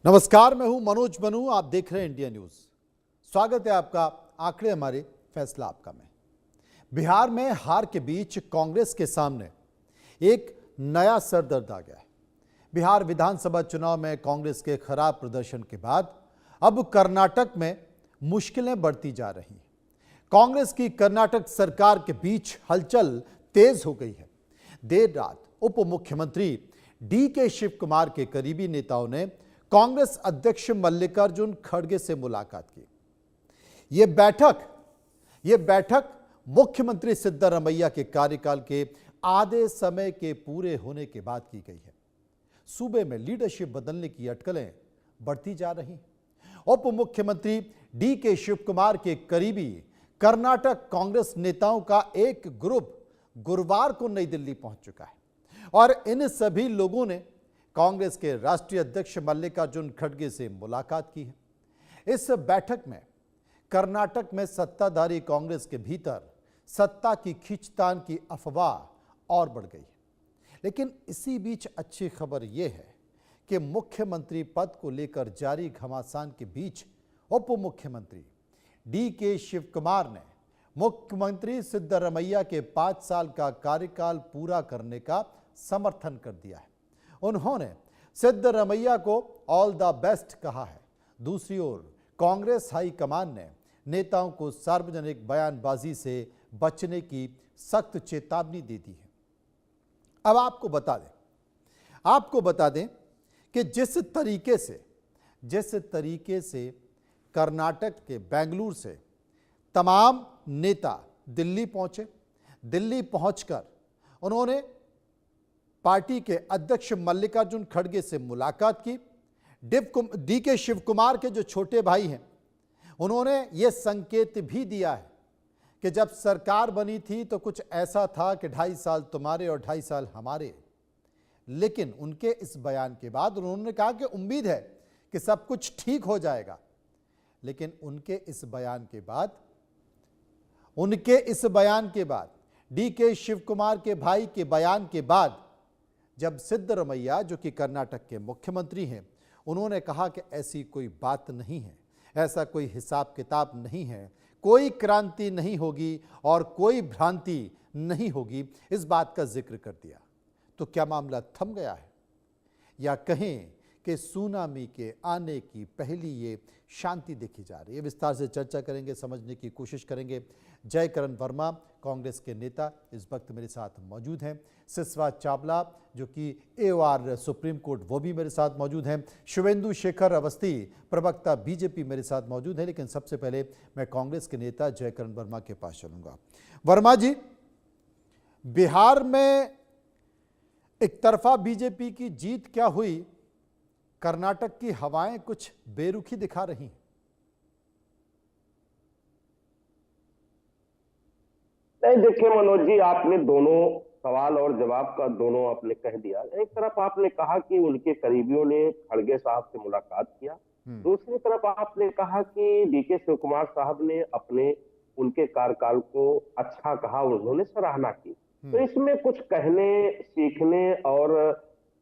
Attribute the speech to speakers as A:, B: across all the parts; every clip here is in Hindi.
A: नमस्कार, मैं हूं मनोज बनू। आप देख रहे हैं इंडिया न्यूज। स्वागत है आपका आंकड़े हमारे फैसला आपका में। बिहार में हार के बीच कांग्रेस के सामने एक नया सरदर्द आ गया है। बिहार विधानसभा चुनाव में कांग्रेस के खराब प्रदर्शन के बाद अब कर्नाटक में मुश्किलें बढ़ती जा रही हैं। कांग्रेस की कर्नाटक सरकार के बीच हलचल तेज हो गई है। देर रात उप मुख्यमंत्री डी.के. शिव कुमार के करीबी नेताओं ने कांग्रेस अध्यक्ष मल्लिकार्जुन खड़गे से मुलाकात की। यह बैठक मुख्यमंत्री सिद्धरमैया के कार्यकाल के आधे समय के पूरे होने के बाद की गई है। सूबे में लीडरशिप बदलने की अटकलें बढ़ती जा रही हैं। उप मुख्यमंत्री डी.के. शिव कुमार के करीबी कर्नाटक कांग्रेस नेताओं का एक ग्रुप गुरुवार को नई दिल्ली पहुंच चुका है और इन सभी लोगों ने कांग्रेस के राष्ट्रीय अध्यक्ष मल्लिकार्जुन खड़गे से मुलाकात की है। इस बैठक में कर्नाटक में सत्ताधारी कांग्रेस के भीतर सत्ता की खींचतान की अफवाह और बढ़ गई है। लेकिन इसी बीच अच्छी खबर यह है कि मुख्यमंत्री पद को लेकर जारी घमासान के बीच उप मुख्यमंत्री डी.के. शिव कुमार ने मुख्यमंत्री सिद्धरमैया के 5 साल का कार्यकाल पूरा करने का समर्थन कर दिया है। उन्होंने सिद्धरमैया को ऑल द बेस्ट कहा है। दूसरी ओर कांग्रेस हाईकमान ने नेताओं को सार्वजनिक बयानबाजी से बचने की सख्त चेतावनी दे दी है। अब आपको बता दें कि जिस तरीके से कर्नाटक के बेंगलुरु से तमाम नेता दिल्ली पहुंचे, दिल्ली पहुंचकर उन्होंने पार्टी के अध्यक्ष मल्लिकार्जुन खड़गे से मुलाकात की। डी.के. शिव कुमार के जो छोटे भाई हैं, उन्होंने ये संकेत भी दिया है कि जब सरकार बनी थी तो कुछ ऐसा था कि 2.5 साल तुम्हारे और 2.5 साल हमारे। लेकिन उनके इस बयान के बाद उन्होंने कहा कि उम्मीद है कि सब कुछ ठीक हो जाएगा। लेकिन उनके इस बयान के बाद डी.के. शिव कुमार के भाई के बयान के बाद जब सिद्धरमैया, जो कि कर्नाटक के मुख्यमंत्री हैं, उन्होंने कहा कि ऐसी कोई बात नहीं है, ऐसा कोई हिसाब किताब नहीं है, कोई क्रांति नहीं होगी और कोई भ्रांति नहीं होगी, इस बात का जिक्र कर दिया, तो क्या मामला थम गया है या कहें कि सुनामी के आने की पहली ये शांति देखी जा रही है? विस्तार से चर्चा करेंगे, समझने की कोशिश करेंगे। जयकरण वर्मा कांग्रेस के नेता इस वक्त मेरे साथ मौजूद हैं। सिसवा चावला जो कि AOR सुप्रीम कोर्ट, वो भी मेरे साथ मौजूद हैं। शुभेंदु शेखर अवस्थी प्रवक्ता बीजेपी मेरे साथ मौजूद हैं। लेकिन सबसे पहले मैं कांग्रेस के नेता जयकरण वर्मा के पास चलूंगा। वर्मा जी, बिहार में एक तरफा बीजेपी की जीत क्या हुई? कर्नाटक की हवाएं कुछ बेरुखी दिखा रही हैं।
B: नहीं, देखिए मनोज जी, आपने दोनों सवाल और जवाब का दोनों आपने कह दिया। एक तरफ आपने कहा कि उनके करीबियों ने खड़गे साहब से मुलाकात किया, दूसरी तरफ आपने कहा कि डी.के. शिव कुमार साहब ने उनके कार्यकाल को अच्छा कहा, उन्होंने सराहना की। तो इसमें कुछ कहने, सीखने और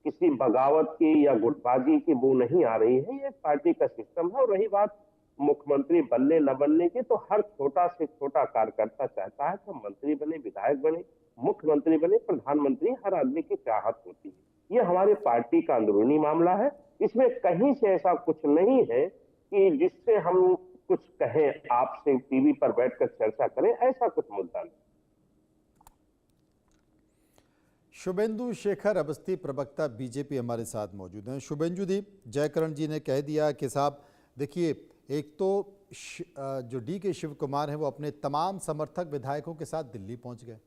B: किसी बगावत की या गुटबाजी की बू नहीं आ रही है। ये पार्टी का सिस्टम है। और रही बात मुख्यमंत्री बनने न बनने की, तो हर छोटा से छोटा कार्यकर्ता चाहता है कि मंत्री बने, विधायक बने, मुख्यमंत्री बने, प्रधानमंत्री, हर आदमी की चाहत होती है। ये हमारे पार्टी का अंदरूनी मामला है। इसमें कहीं से ऐसा कुछ नहीं है कि जिससे हम कुछ कहें, आपसे टीवी पर बैठकर चर्चा करें, ऐसा कुछ मुद्दा नहीं।
A: शुभेंदु शेखर अवस्थी प्रवक्ता बीजेपी हमारे साथ मौजूद हैं। शुभेंदु जी, जयकरण जी ने कह दिया कि साहब देखिए, एक तो जो डी.के. शिव कुमार हैं वो अपने तमाम समर्थक विधायकों के साथ दिल्ली पहुंच गए।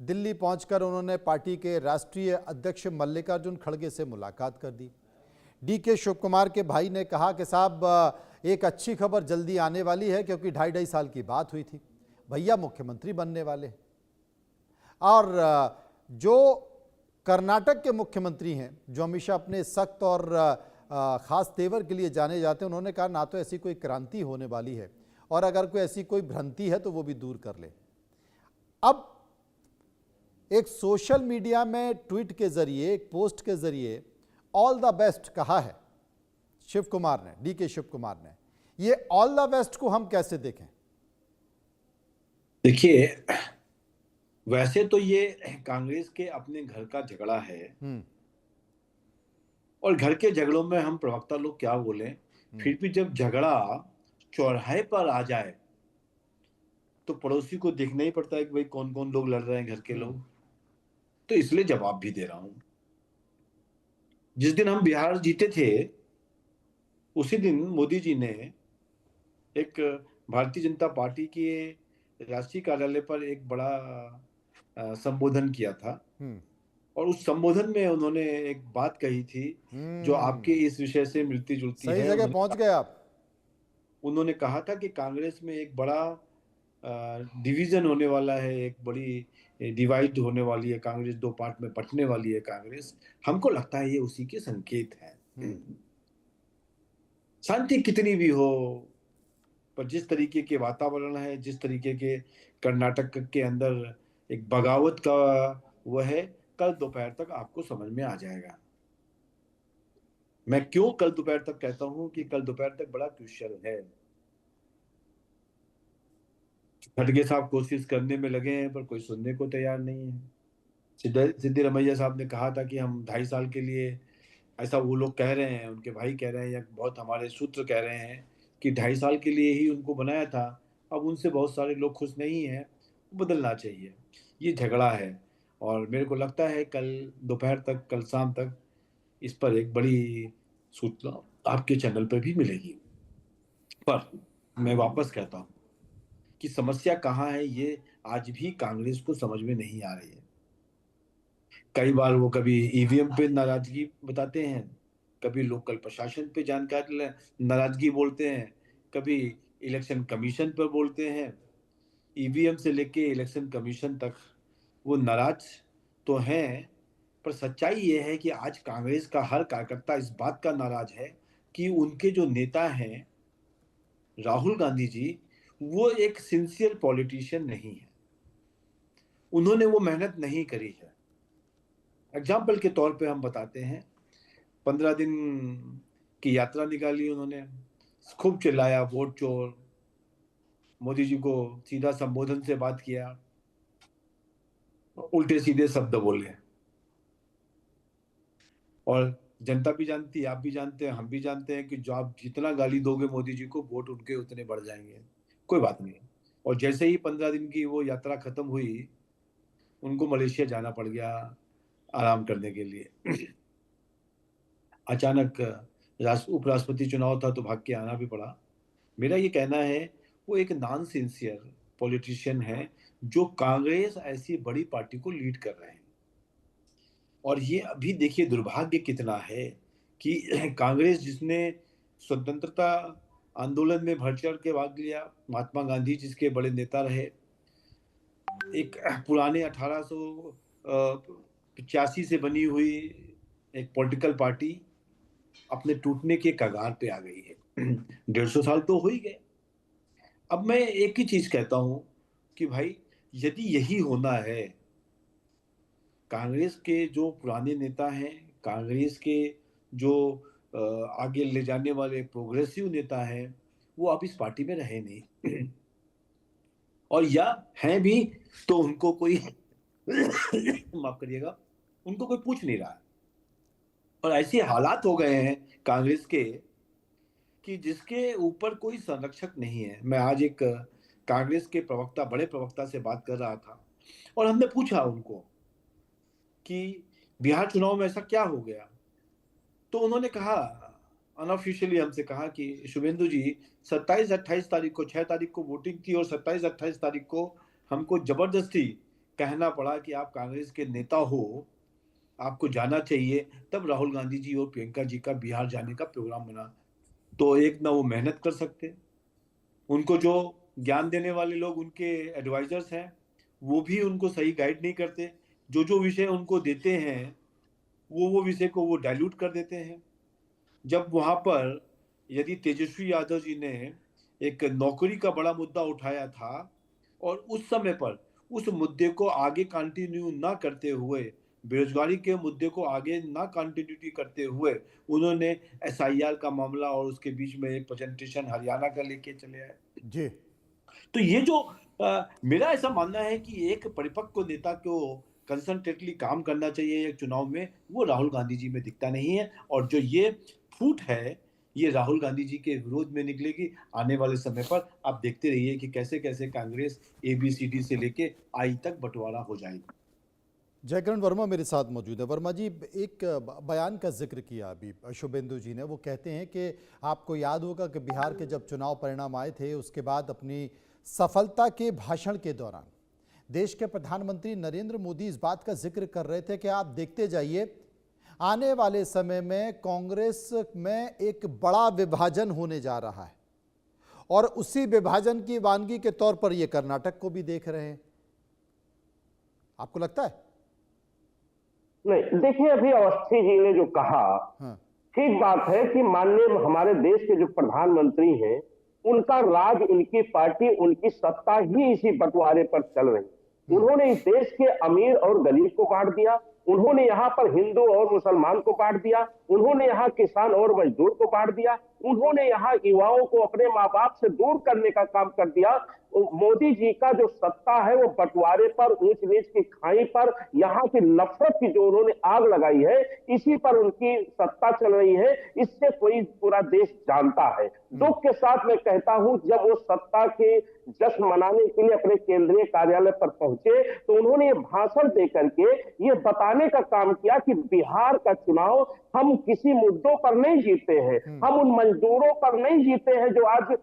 A: दिल्ली पहुंचकर उन्होंने पार्टी के राष्ट्रीय अध्यक्ष मल्लिकार्जुन खड़गे से मुलाकात कर दी। डी.के. शिव कुमार के भाई ने कहा कि साहब एक अच्छी खबर जल्दी आने वाली है, क्योंकि 2.5 साल की बात हुई थी, भैया मुख्यमंत्री बनने वाले। और जो कर्नाटक के मुख्यमंत्री हैं, जो हमेशा अपने सख्त और ख़ास तेवर के लिए जाने जाते हैं, उन्होंने कहा ना तो ऐसी कोई क्रांति होने वाली है और अगर कोई ऐसी कोई भ्रांति है तो वो भी दूर कर ले। अब एक सोशल मीडिया में ट्वीट के जरिए, एक पोस्ट के जरिए ऑल द बेस्ट कहा है शिव कुमार ने, डीके शिव कुमार ने, ये ऑल द वेस्ट को हम कैसे देखें?
C: देखिए, वैसे तो ये कांग्रेस के अपने घर का झगड़ा है, और घर के झगड़ों में हम प्रवक्ता लोग क्या बोले, फिर भी जब झगड़ा चौराहे पर आ जाए तो पड़ोसी को देखना ही पड़ता है कि भाई कौन कौन लोग लड़ रहे हैं, घर के लोग। तो इसलिए जवाब भी दे रहा हूं। जिस दिन हम बिहार जीते थे उसी दिन मोदी जी ने एक भारतीय जनता पार्टी के राष्ट्रीय कार्यालय पर एक बड़ा संबोधन किया था, और उस संबोधन में उन्होंने एक बात कही थी जो आपके इस विषय से मिलती जुलती है।
A: सही जगह पहुंच गए आप।
C: उन्होंने कहा था कि कांग्रेस में एक बड़ा डिवीजन होने वाला है, एक बड़ी डिवाइड होने वाली है कांग्रेस, दो पार्ट में बंटने वाली है कांग्रेस। हमको लगता है ये उसी के संकेत हैं। शांति कितनी भी हो, पर जिस तरीके के वातावरण है, जिस तरीके के कर्नाटक के अंदर एक बगावत का वह है, कल दोपहर तक आपको समझ में आ जाएगा। मैं क्यों कल दोपहर तक कहता हूं कि कल दोपहर तक बड़ा क्रूशियल है। खड़गे साहब कोशिश करने में लगे हैं पर कोई सुनने को तैयार नहीं है। सिद्धिरमैया साहब ने कहा था कि हम 2.5 साल के लिए, ऐसा वो लोग कह रहे हैं, उनके भाई कह रहे हैं या बहुत हमारे सूत्र कह रहे हैं कि 2.5 साल के लिए ही उनको बनाया था। अब उनसे बहुत सारे लोग खुश नहीं हैं, बदलना चाहिए। ये झगड़ा है, और मेरे को लगता है कल दोपहर तक, कल शाम तक इस पर एक बड़ी सूचना आपके चैनल पर भी मिलेगी। पर मैं वापस कहता हूँ कि समस्या कहाँ है, ये आज भी कांग्रेस को समझ में नहीं आ रही है। कई बार वो कभी ईवीएम पे नाराजगी बताते हैं, कभी लोकल प्रशासन पे जानकारी नाराजगी बोलते हैं, कभी इलेक्शन कमीशन पर बोलते हैं। ईवीएम से लेके इलेक्शन कमीशन तक वो नाराज तो हैं, पर सच्चाई ये है कि आज कांग्रेस का हर कार्यकर्ता इस बात का नाराज है कि उनके जो नेता हैं राहुल गांधी जी, वो एक सिंसियर पॉलिटिशियन नहीं है। उन्होंने वो मेहनत नहीं करी है। एग्जाम्पल के तौर पे हम बताते हैं, 15 दिन की यात्रा निकाली उन्होंने, खूब चिल्लाया वोट चोर, मोदी जी को सीधा संबोधन से बात किया, उल्टे सीधे शब्द बोले, और जनता भी जानती है, आप भी जानते हैं, हम भी जानते हैं कि जो आप जितना गाली दोगे मोदी जी को, वोट उनके उतने बढ़ जाएंगे। कोई बात नहीं। और जैसे ही 15 दिन की वो यात्रा खत्म हुई, उनको मलेशिया जाना पड़ गया आराम करने के लिए। अचानक उपराष्ट्रपति चुनाव था तो भाग के आना भी पड़ा। मेरा ये कहना है वो एक नॉन सिंसियर पॉलिटिशियन है जो कांग्रेस ऐसी बड़ी पार्टी को लीड कर रहे हैं। और ये अभी देखिए दुर्भाग्य कितना है कि कांग्रेस जिसने स्वतंत्रता आंदोलन में बढ़ चढ़ के भाग लिया, महात्मा गांधी जिसके बड़े नेता रहे, एक पुराने 1885 से बनी हुई एक पॉलिटिकल पार्टी अपने टूटने के कगार पे आ गई है। 150 साल तो हो ही गए। अब मैं एक ही चीज कहता हूं कि भाई यदि यही होना है, कांग्रेस के जो पुराने नेता हैं, कांग्रेस के जो आगे ले जाने वाले प्रोग्रेसिव नेता हैं, वो अब इस पार्टी में रहे नहीं, और या हैं भी तो उनको कोई माफ करिएगा, उनको कोई पूछ नहीं रहा है। और ऐसे हालात हो गए हैं कांग्रेस के कि जिसके ऊपर कोई संरक्षक नहीं है। मैं आज एक कांग्रेस के प्रवक्ता, बड़े प्रवक्ता से बात कर रहा था, और हमने पूछा उनको कि बिहार चुनाव में ऐसा क्या हो गया। तो उन्होंने कहा, अनऑफिशियली हमसे कहा कि शुभेंदु जी, 27-28 तारीख को, 6 तारीख को वोटिंग थी और 27-28 तारीख को हमको जबरदस्ती कहना पड़ा कि आप कांग्रेस के नेता हो, आपको जाना चाहिए। तब राहुल गांधी जी और प्रियंका जी का बिहार जाने का प्रोग्राम बना। तो एक ना वो मेहनत कर सकते, उनको जो ज्ञान देने वाले लोग उनके एडवाइजर्स हैं वो भी उनको सही गाइड नहीं करते, जो जो विषय उनको देते हैं वो विषय को वो डाइल्यूट कर देते हैं। जब वहां पर यदि तेजस्वी यादव जी ने एक नौकरी का बड़ा मुद्दा उठाया था, और उस समय पर उस मुद्दे को आगे कंटिन्यू ना करते हुए बेरोजगारी के मुद्दे को आगे ना कंटिन्यूटी करते हुए उन्होंने एसआईआर का मामला और उसके बीच में एक प्रेजेंटेशन हरियाणा का लेके चले आए।
A: जी।
C: तो ये जो मेरा ऐसा मानना है कि एक परिपक्व नेता को कंसंट्रेटली काम करना चाहिए एक चुनाव में, वो राहुल गांधी जी में दिखता नहीं है। और जो ये फूट है, ये राहुल गांधी जी के विरोध में निकलेगी। आने वाले समय पर आप देखते रहिए कि कैसे-कैसे कांग्रेस एबीसीडी से लेके आई तक बंटवारा हो जाएगी।
A: जयकिरण वर्मा मेरे साथ मौजूद है। वर्मा जी, एक बयान का जिक्र किया अभी शुभेंदु जी ने। वो कहते हैं कि आपको याद होगा कि बिहार के जब चुनाव परिणाम आए थे, उसके बाद अपनी सफलता के भाषण के दौरान देश के प्रधानमंत्री नरेंद्र मोदी इस बात का जिक्र कर रहे थे कि आप देखते जाइए, आने वाले समय में कांग्रेस में एक बड़ा विभाजन होने जा रहा है, और उसी विभाजन की वानगी के तौर पर ये कर्नाटक को भी देख रहे हैं। आपको लगता है?
B: नहीं, देखिए, अभी अवस्थी जी ने जो कहा,
A: हाँ।
B: ठीक बात है कि माननीय हमारे देश के जो प्रधानमंत्री हैं, उनका राज, उनकी पार्टी, उनकी सत्ता ही इसी बंटवारे पर चल रही है। उन्होंने इस देश के अमीर और गरीब को बांट दिया, उन्होंने यहाँ पर हिंदू और मुसलमान को बांट दिया, उन्होंने यहाँ किसान और मजदूर को बांट दिया, उन्होंने यहाँ युवाओं को अपने माँ बाप से दूर करने का काम कर दिया। मोदी जी का जो सत्ता है वो बंटवारे पर, ऊंच नीच की खाई पर, यहाँ की नफरत की जो उन्होंने आग लगाई है, इसी पर उनकी सत्ता चल रही है। इससे कोई पूरा देश जानता है। दुख के साथ मैं कहता हूं, जब वो सत्ता के जश्न मनाने के लिए अपने केंद्रीय कार्यालय पर पहुंचे, तो उन्होंने ये भाषण देकर के ये बताने का काम किया कि बिहार का चुनाव हम किसी मुद्दों पर नहीं जीते हैं, हम उन मजदूरों पर नहीं जीते हैं जो आज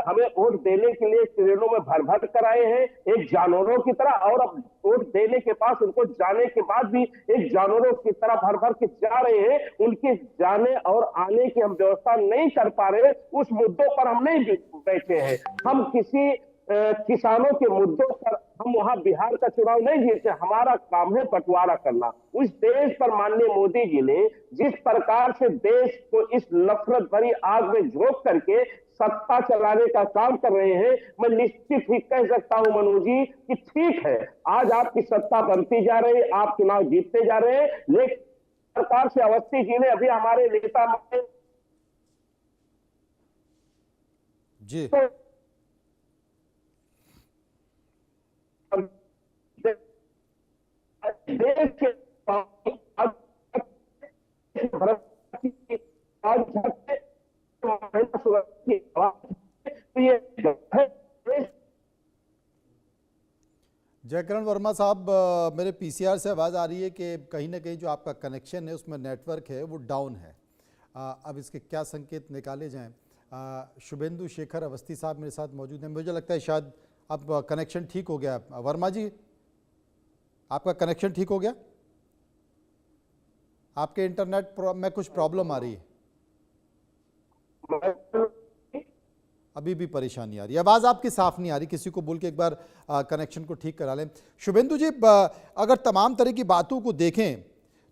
B: हमें वोट देने के लिए ट्रेनों में भर भर कर आए हैं एक जानवरों की तरह, और अब वोट देने के पास उनको जाने के बाद भी एक जानवरों की तरह भर भर के जा रहे हैं। उनके जाने और आने की हम व्यवस्था नहीं कर पा रहे, उस मुद्दों पर हम नहीं बैठे हैं। हम किसी किसानों के मुद्दों पर हम वहां बिहार का चुनाव नहीं जीते। हमारा काम है बंटवारा करना। उस देश पर माननीय मोदी जी ने जिस प्रकार से देश को इस नफरत भरी आग में झोंक करके सत्ता चलाने का काम कर रहे हैं, मैं निश्चित ही कह सकता हूं मनोज जी कि ठीक है, आज आपकी सत्ता बनती जा रही है, आप चुनाव जीतते जा रहे हैं, लेकिन प्रकार से अवस्थी जी ने अभी हमारे नेता
A: जी
B: देश के
A: जयकिरण वर्मा साहब, मेरे पीसीआर से आवाज़ आ रही है कि कहीं ना कहीं जो आपका कनेक्शन है उसमें नेटवर्क है वो डाउन है। अब इसके क्या संकेत निकाले जाएं? शुभेंदु शेखर अवस्थी साहब मेरे साथ मौजूद हैं। मुझे लगता है शायद अब कनेक्शन ठीक हो गया। वर्मा जी, आपका कनेक्शन ठीक हो गया? आपके इंटरनेट में कुछ प्रॉब्लम आ रही है? अभी भी परेशानी आ रही है, आवाज़ आपकी साफ नहीं आ रही। किसी को बोल के एक बार कनेक्शन को ठीक करा लें। शुभेंदु जी, अगर तमाम तरह की बातों को देखें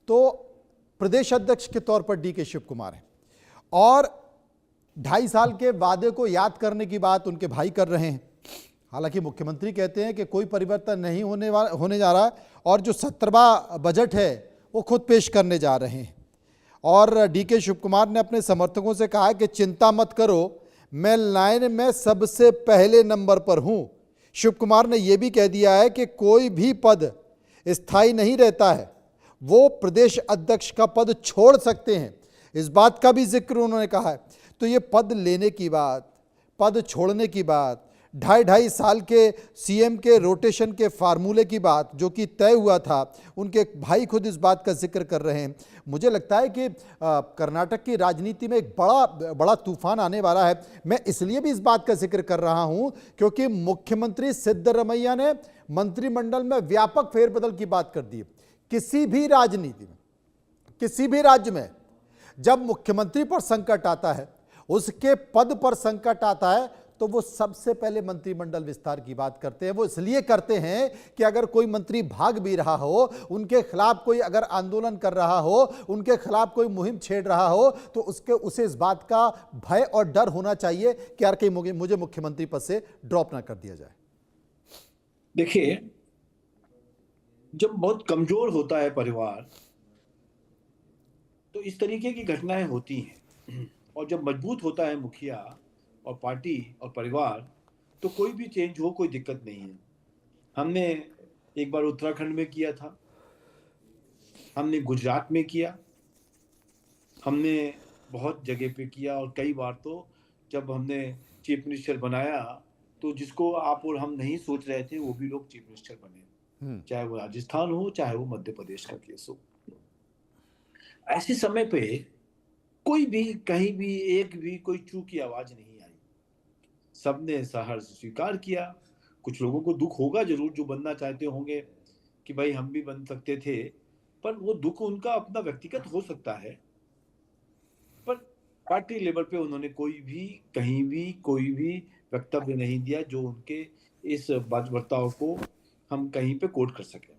A: तो प्रदेश अध्यक्ष के तौर पर डीके शिव कुमार हैं, और 2.5 साल के वादे को याद करने की बात उनके भाई कर रहे हैं। हालांकि मुख्यमंत्री कहते हैं कि कोई परिवर्तन नहीं होने जा रहा, और जो 17वां बजट है वो खुद पेश करने जा रहे हैं। और डीके शिव कुमार ने अपने समर्थकों से कहा कि चिंता मत करो, मैं लाइन में सबसे पहले नंबर पर हूं। शिव कुमार ने यह भी कह दिया है कि कोई भी पद स्थायी नहीं रहता है, वो प्रदेश अध्यक्ष का पद छोड़ सकते हैं। इस बात का भी जिक्र उन्होंने कहा है। तो ये पद लेने की बात, पद छोड़ने की बात, 2.5 साल के सीएम के रोटेशन के फार्मूले की बात जो कि तय हुआ था, उनके भाई खुद इस बात का जिक्र कर रहे हैं। मुझे लगता है कि कर्नाटक की राजनीति में एक बड़ा तूफान आने वाला है। मैं इसलिए भी इस बात का जिक्र कर रहा हूं क्योंकि मुख्यमंत्री सिद्धरमैया ने मंत्रिमंडल में व्यापक फेरबदल की बात कर दी। किसी भी राजनीति में, किसी भी राज्य में जब मुख्यमंत्री पर संकट आता है, उसके पद पर संकट आता है, तो वो सबसे पहले मंत्रिमंडल विस्तार की बात करते हैं। वो इसलिए करते हैं कि अगर कोई मंत्री भाग भी रहा हो, उनके खिलाफ कोई अगर आंदोलन कर रहा हो, उनके खिलाफ कोई मुहिम छेड़ रहा हो, तो उसे इस बात का भय और डर होना चाहिए कि यार कहीं मुझे मुख्यमंत्री पद से ड्रॉप ना कर दिया जाए।
C: देखिए, जब बहुत कमजोर होता है परिवार तो इस तरीके की घटनाएं होती हैं, और जब मजबूत होता है मुखिया और पार्टी और परिवार तो कोई भी चेंज हो कोई दिक्कत नहीं है। हमने एक बार उत्तराखंड में किया था, हमने गुजरात में किया, हमने बहुत जगह पे किया, और कई बार तो जब हमने चीफ मिनिस्टर बनाया तो जिसको आप और हम नहीं सोच रहे थे वो भी लोग चीफ मिनिस्टर बने, चाहे वो राजस्थान हो चाहे वो मध्य प्रदेश का केस हो। ऐसे समय पे कोई भी कहीं भी एक भी कोई चूक की आवाज नहीं आई, सबने सहर्ष स्वीकार किया। कुछ लोगों को दुख होगा जरूर, जो बनना चाहते होंगे कि भाई हम भी बन सकते थे, पर वो दुख उनका अपना व्यक्तिगत हो सकता है। पर पार्टी लेवल पे उन्होंने कोई भी कहीं भी कोई भी वक्तव्य नहीं दिया जो उनके इस बर्ताव को हम कहीं पे कोट कर सके।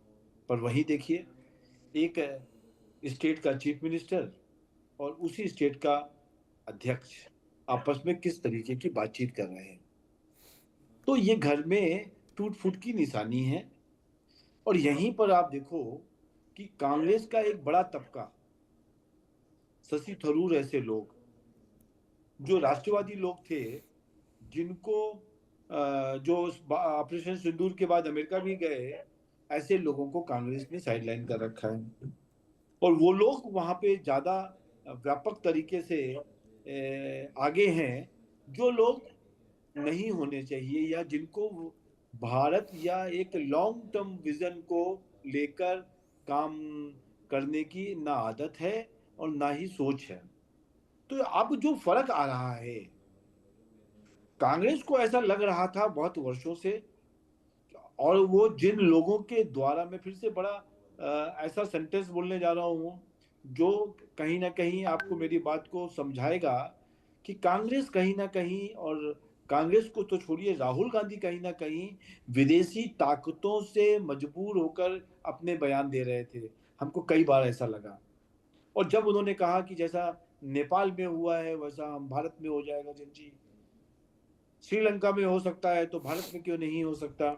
C: पर वहीं देखिए, एक स्टेट का चीफ मिनिस्टर और उसी स्टेट का अध्यक्ष आपस में किस तरीके की बातचीत कर रहे हैं, तो ये घर में टूट फूट की निशानी है। और यहीं पर आप देखो कि कांग्रेस का एक बड़ा तबका, शशि थरूर ऐसे लोग जो राष्ट्रवादी लोग थे, जिनको जो ऑपरेशन सिंदूर के बाद अमेरिका भी गए, ऐसे लोगों को कांग्रेस ने साइडलाइन कर रखा है। और वो लोग वहां पे ज्यादा व्यापक तरीके से आगे हैं, जो लोग नहीं होने चाहिए, या जिनको भारत या एक लॉन्ग टर्म विजन को लेकर काम करने की ना आदत है और ना ही सोच है। तो अब जो फर्क आ रहा है, कांग्रेस को ऐसा लग रहा था बहुत वर्षों से, और वो जिन लोगों के द्वारा, मैं फिर से बड़ा ऐसा सेंटेंस बोलने जा रहा हूं जो कहीं ना कहीं आपको मेरी बात को समझाएगा कि कांग्रेस कहीं ना कहीं, और कांग्रेस को तो छोड़िए, राहुल गांधी कहीं ना कहीं विदेशी ताकतों से मजबूर होकर अपने बयान दे रहे थे। हमको कई बार ऐसा लगा, और जब उन्होंने कहा कि जैसा नेपाल में हुआ है वैसा हम भारत में हो जाएगा, जी श्रीलंका में हो सकता है तो भारत में क्यों नहीं हो सकता,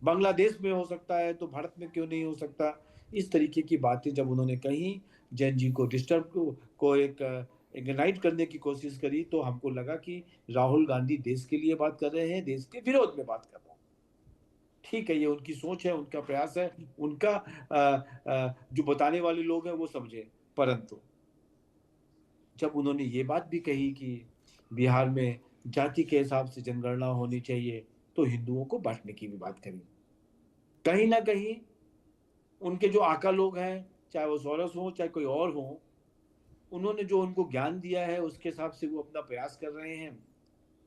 C: बांग्लादेश में हो सकता है तो भारत में क्यों नहीं हो सकता, इस तरीके की बातें जब उन्होंने कही, जैन जी को डिस्टर्ब को एक इग्नाइट करने की कोशिश करी, तो हमको लगा कि राहुल गांधी देश के लिए बात कर रहे हैं, देश के विरोध में बात कर रहे हैं। ठीक है, ये उनकी सोच है, उनका प्रयास है, उनका जो बताने वाले लोग हैं वो समझे। परंतु जब उन्होंने ये बात भी कही कि बिहार में जाति के हिसाब से जनगणना होनी चाहिए, तो हिंदुओं को बांटने की भी बात करी। कहीं ना कहीं उनके जो आका लोग हैं, चाहे वो सोरस हो चाहे कोई और हो, उन्होंने जो उनको ज्ञान दिया है उसके हिसाब से वो अपना प्रयास कर रहे हैं।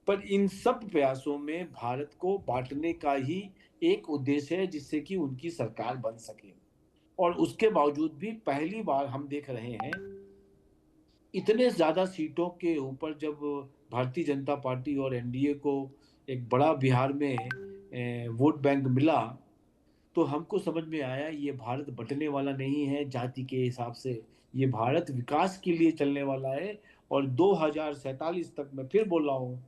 C: पर इन सब प्रयासों में भारत को बांटने का ही एक उद्देश्य है, जिससे कि उनकी सरकार बन सके। और उसके बावजूद भी पहली बार हम देख रहे हैं, इतने ज्यादा सीटों के ऊपर जब भारतीय जनता पार्टी और एनडीए को एक बड़ा बिहार में वोट बैंक मिला, तो हमको समझ में आया ये भारत बंटने वाला नहीं है जाति के हिसाब से, ये भारत विकास के लिए चलने वाला है। और 2047 तक, मैं फिर बोल रहा हूँ,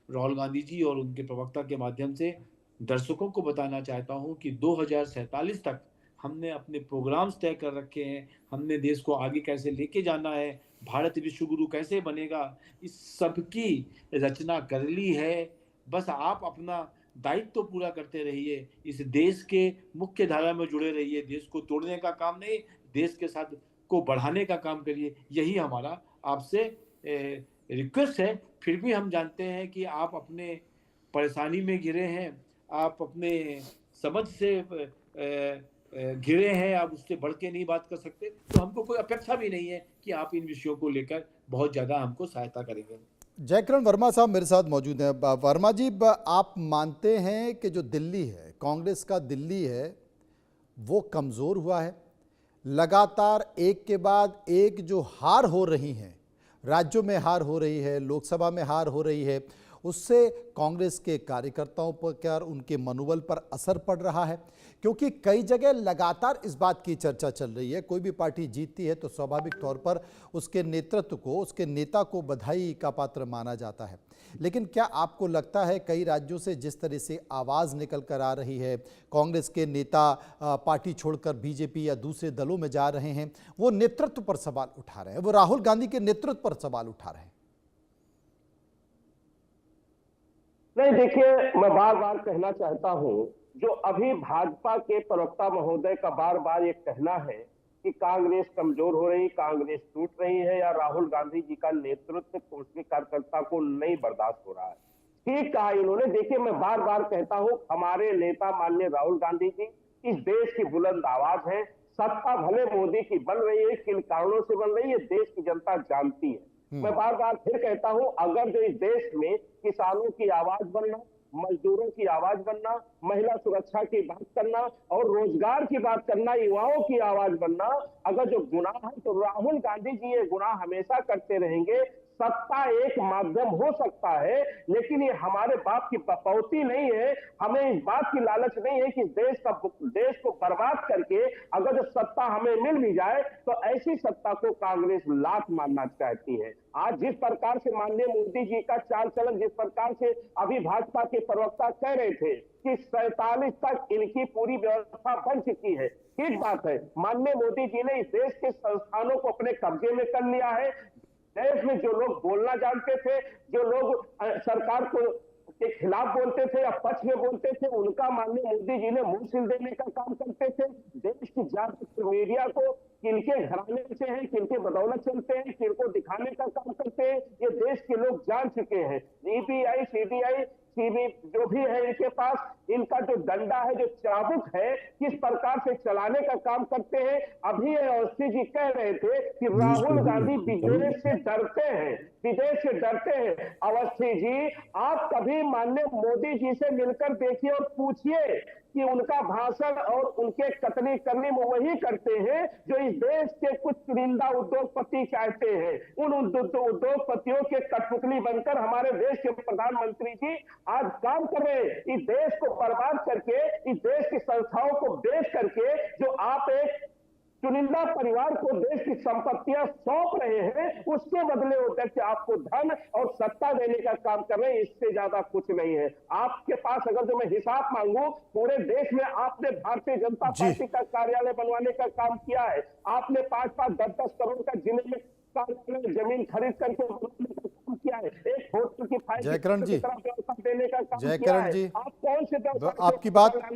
C: राहुल गांधी जी और उनके प्रवक्ता के माध्यम से दर्शकों को बताना चाहता हूं कि 2047 तक हमने अपने प्रोग्राम्स तय कर रखे हैं, हमने देश को आगे कैसे लेके जाना है, भारत विश्व गुरु कैसे बनेगा, इस सब की रचना कर ली है। बस आप अपना दायित्व तो पूरा करते रहिए, इस देश के मुख्य धारा में जुड़े रहिए, देश को तोड़ने का काम नहीं, देश के साथ को बढ़ाने का काम करिए, यही हमारा आपसे रिक्वेस्ट है। फिर भी हम जानते हैं कि आप अपने परेशानी में घिरे हैं, आप अपने समझ से घिरे हैं, आप उससे बढ़ के नहीं बात कर सकते, तो हमको कोई अपेक्षा भी नहीं है कि आप इन विषयों को लेकर बहुत ज्यादा हमको सहायता करेंगे।
A: जयकिरण वर्मा साहब मेरे साथ मौजूद हैं। वर्मा जी, आप मानते हैं कि जो दिल्ली है, कांग्रेस का दिल्ली है, वो कमज़ोर हुआ है? लगातार एक के बाद एक जो हार हो रही हैं, राज्यों में हार हो रही है, लोकसभा में हार हो रही है, उससे कांग्रेस के कार्यकर्ताओं पर क्या उनके मनोबल पर असर पड़ रहा है? क्योंकि कई जगह लगातार इस बात की चर्चा चल रही है, कोई भी पार्टी जीतती है तो स्वाभाविक तौर पर उसके नेतृत्व को, उसके नेता को बधाई का पात्र माना जाता है। लेकिन क्या आपको लगता है कई राज्यों से जिस तरह से आवाज़ निकल कर आ रही है, कांग्रेस के नेता पार्टी छोड़कर बीजेपी या दूसरे दलों में जा रहे हैं, वो नेतृत्व पर सवाल उठा रहे हैं, वो राहुल गांधी के नेतृत्व पर सवाल उठा रहे हैं?
B: नहीं, देखिए, मैं बार बार कहना चाहता हूं, जो अभी भाजपा के प्रवक्ता महोदय का बार बार ये कहना है कि कांग्रेस कमजोर हो रही, कांग्रेस टूट रही है, या राहुल गांधी जी का नेतृत्व तो उसके कार्यकर्ता को नहीं बर्दाश्त हो रहा है, ठीक कहा इन्होंने। देखिए, मैं बार बार कहता हूं, हमारे नेता माननीय राहुल गांधी जी इस देश की बुलंद आवाज है। सत्ता भले मोदी की बन रही है, किन कारणों से बन रही है देश की जनता जानती है। मैं बार बार फिर कहता हूं, अगर जो इस देश में किसानों की आवाज बनना, मजदूरों की आवाज बनना, महिला सुरक्षा की बात करना और रोजगार की बात करना, युवाओं की आवाज बनना, अगर जो गुनाह है तो राहुल गांधी जी ये गुनाह हमेशा करते रहेंगे। सत्ता एक माध्यम हो सकता है, लेकिन ये हमारे बाप की बपौती नहीं है। हमें इस बात की लालच नहीं है कि देश को बर्बाद करके अगर जो सत्ता हमें मिल भी जाए तो ऐसी सत्ता को कांग्रेस लात मारना चाहती है। आज जिस प्रकार से माननीय मोदी जी का चाल चलन, जिस प्रकार से अभी भाजपा के प्रवक्ता कह रहे थे कि 47 तक इनकी पूरी व्यवस्था बन चुकी है, ठीक बात है। माननीय मोदी जी ने इस देश के संस्थानों को अपने कब्जे में कर लिया है। देश में जो लोग बोलना जानते थे, जो लोग सरकार को के खिलाफ बोलते थे या पक्ष में बोलते थे, उनका माननीय मोदी जी ने मुंह सिल देने का काम करते थे। देश की ज्यादातर मीडिया को किनके घराने से हैं, किनके बदौलत चलते हैं, किनको दिखाने का काम करते हैं, ये देश के लोग जान चुके हैं। ईपीआई, सीबीआई, जो भी है इनके पास, इनका जो डंडा है, जो चाबुक है, किस प्रकार से चलाने का काम करते हैं। अभी अवस्थी जी कह रहे थे कि राहुल गांधी विदेश से डरते हैं, विदेश से डरते हैं। अवस्थी जी, आप कभी माननीय मोदी जी से मिलकर देखिए और पूछिए कि उनका भाषण और उनके कतनी करनी में वही करते हैं जो इस देश के कुछ चुनिंदा उद्योगपति चाहते हैं। उन उद्योगपतियों के कठपुतली बनकर हमारे देश के प्रधानमंत्री जी आज काम कर रहे हैं। इस देश को बर्बाद करके, इस देश की संस्थाओं को बेच करके जो आप एक चुनिंदा परिवार को देश की संपत्तियां सौंप रहे हैं, उसके बदले वो व्यक्ति आपको धन और सत्ता देने का काम कर रहे हैं। इससे ज्यादा कुछ नहीं है आपके पास। अगर जो मैं हिसाब मांगू, पूरे देश में आपने भारतीय जनता पार्टी का कार्यालय बनवाने का काम किया है। आपने 5-5, 10-10 करोड़ का जिले में कार्यालय जमीन खरीद करके बनवाने का काम किया है। एक होटल की
A: जयकरण जी,
B: व्यवस्था देने का काम किया
A: जयकरण
B: है।
A: जी,
B: आप कौन से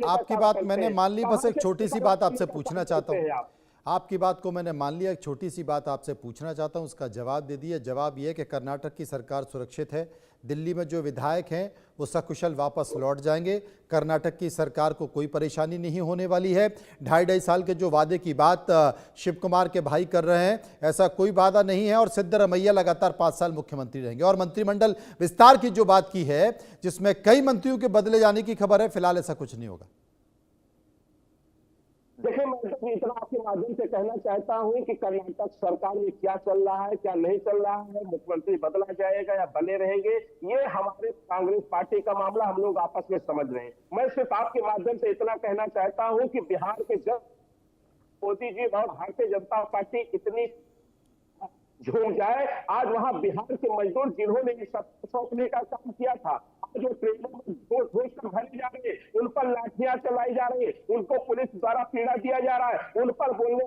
A: आपकी बात मैंने मान ली। बस एक छोटी सी बात आपसे पूछना चाहता हूँ। आपकी बात को मैंने मान लिया, एक छोटी सी बात आपसे पूछना चाहता हूं, उसका जवाब दे दिए। जवाब ये कि कर्नाटक की सरकार सुरक्षित है, दिल्ली में जो विधायक हैं वो सकुशल वापस लौट जाएंगे, कर्नाटक की सरकार को कोई परेशानी नहीं होने वाली है। 2.5 साल के जो वादे की बात शिव कुमार के भाई कर रहे हैं, ऐसा कोई वादा नहीं है और सिद्धरमैया लगातार 5 साल मुख्यमंत्री रहेंगे। और मंत्रिमंडल विस्तार की जो बात की है, जिसमें कई मंत्रियों के बदले जाने की खबर है, फिलहाल ऐसा कुछ नहीं होगा।
B: देखिए, मैं तो इतना आपके माध्यम से कहना चाहता हूं कि कर्नाटक सरकार में क्या चल रहा है, क्या नहीं चल रहा है, मुख्यमंत्री बदला जाएगा या बने रहेंगे, ये हमारे कांग्रेस पार्टी का मामला, हम लोग आपस में समझ रहे हैं। मैं सिर्फ आपके माध्यम से इतना कहना चाहता हूं कि बिहार के जब मोदी जी और भारतीय जनता पार्टी इतनी झूम जाए, आज वहां बिहार के मजदूर जिन्होंने सत्ता सौंपने का काम किया था, जो ट्रेनों में घोष कर भरे जा रहे, उन पर लाठियां चलाई जा रही, उनको पुलिस द्वारा पीड़ा दिया जा रहा है, उन पर बोलने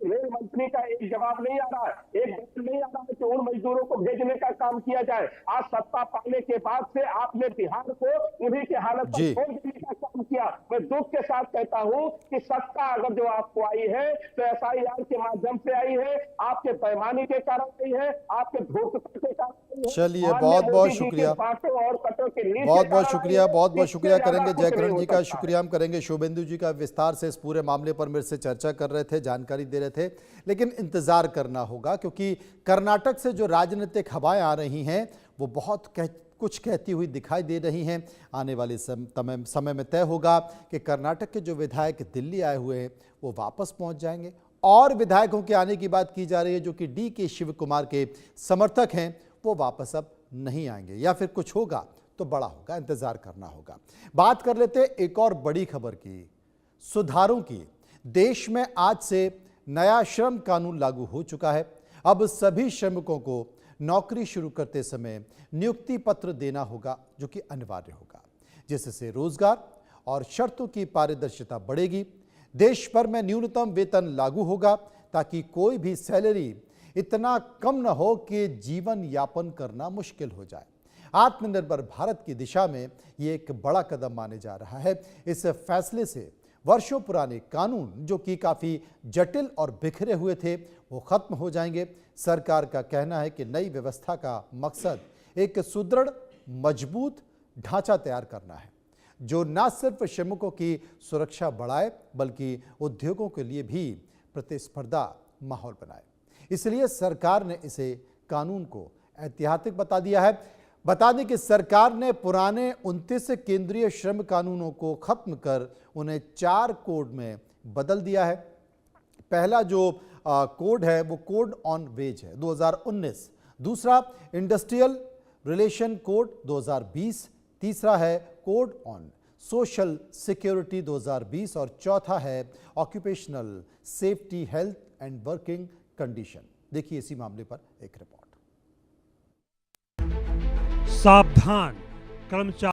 B: रेल मंत्री का एक जवाब नहीं आ रहा है, एक बयान नहीं आ रहा है कि उन मजदूरों को भेजने का काम किया जाए। आज सत्ता पाने के बाद से आपने बिहार को उन्हीं की हालत पर छोड़ देने का काम किया। मैं दुख के साथ कहता हूं कि सत्ता अगर जो आपको आई है तो SIR के माध्यम से आई है, आपके पैमाने के कारण आई है, आपके धूर्तता के कारण आई है।
A: चलिए, बहुत बहुत शुक्रिया,
B: और कटों के
A: बहुत बहुत शुक्रिया, बहुत बहुत शुक्रिया करेंगे जयकरण जी का, शुक्रिया हम करेंगे शुभेंदु जी का। विस्तार से इस पूरे मामले पर मेरे से चर्चा कर रहे थे, जानकारी दे रहे थे, लेकिन इंतजार करना होगा क्योंकि कर्नाटक से जो राजनीतिक हवाएं आ रही हैं वो बहुत कुछ कहती हुई दिखाई दे रही हैं। आने वाले समय में तय होगा कि कर्नाटक के जो विधायक दिल्ली आए हुए हैं वो वापस पहुंच जाएंगे और विधायकों के आने की बात की जा रही है जो कि DK शिव कुमार के समर्थक हैं वो वापस अब नहीं आएंगे या फिर कुछ होगा तो बड़ा होगा, इंतजार करना होगा। बात कर लेते एक और बड़ी खबर की, सुधारों की। देश में आज से नया श्रम कानून लागू हो चुका है। अब सभी श्रमिकों को नौकरी शुरू करते समय नियुक्ति पत्र देना होगा, जो कि अनिवार्य होगा, जिससे रोजगार और शर्तों की पारदर्शिता बढ़ेगी। देश भर में न्यूनतम वेतन लागू होगा ताकि कोई भी सैलरी इतना कम न हो कि जीवन यापन करना मुश्किल हो जाए। आत्मनिर्भर भारत की दिशा में ये एक बड़ा कदम माने जा रहा है। इस फैसले से वर्षों पुराने कानून, जो कि काफ़ी जटिल और बिखरे हुए थे, वो खत्म हो जाएंगे। सरकार का कहना है कि नई व्यवस्था का मकसद एक सुदृढ़, मजबूत ढांचा तैयार करना है, जो न सिर्फ श्रमिकों की सुरक्षा बढ़ाए बल्कि उद्योगों के लिए भी प्रतिस्पर्धा माहौल बनाए। इसलिए सरकार ने इसे कानून को ऐतिहासिक बता दिया है। बता दें कि सरकार ने पुराने 29 केंद्रीय श्रम कानूनों को खत्म कर उन्हें 4 कोड में बदल दिया है। पहला जो कोड है वो कोड ऑन वेज है 2019, दूसरा इंडस्ट्रियल रिलेशन कोड 2020, तीसरा है कोड ऑन सोशल सिक्योरिटी 2020 और चौथा है occupational safety, health and working condition. देखिए इसी मामले पर एक रिपोर्ट।
D: सावधान, कर्मचारी